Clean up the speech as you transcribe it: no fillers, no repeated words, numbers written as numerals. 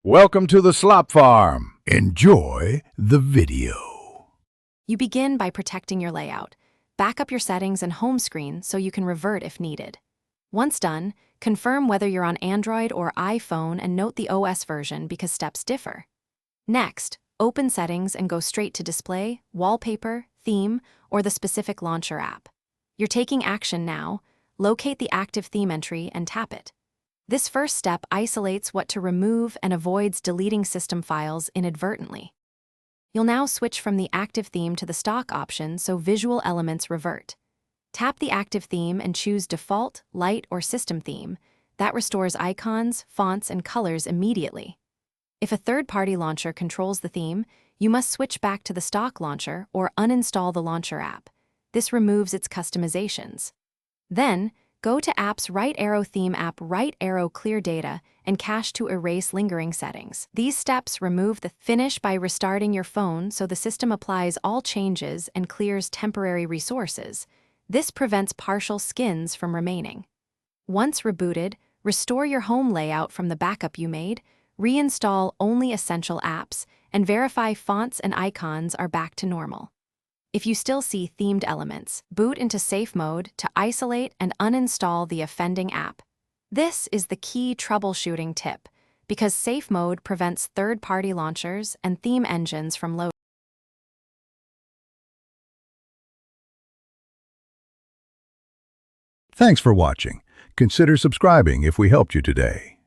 Welcome to the Slop Farm. Enjoy the video. You begin by protecting your layout. Back up your settings and home screen so you can revert if needed. Once done, confirm whether you're on Android or iPhone and note the OS version because steps differ. Next, open Settings and go straight to Display, Wallpaper, Theme, or the specific launcher app. You're taking action now. Locate the active theme entry and tap it. This first step isolates what to remove and avoids deleting system files inadvertently. You'll now switch from the active theme to the stock option so visual elements revert. Tap the active theme and choose Default, Light, or System Theme. That restores icons, fonts, and colors immediately. If a third-party launcher controls the theme, you must switch back to the stock launcher or uninstall the launcher app. This removes its customizations. Then, go to App's right arrow theme app right arrow clear data and cache to erase lingering settings. These steps remove the finish by restarting your phone so the system applies all changes and clears temporary resources. This prevents partial skins from remaining. Once rebooted, restore your home layout from the backup you made, reinstall only essential apps, and verify fonts and icons are back to normal. If you still see themed elements, boot into safe mode to isolate and uninstall the offending app. This is the key troubleshooting tip, because safe mode prevents third-party launchers and theme engines from loading. Thanks for watching. Consider subscribing if we helped you today.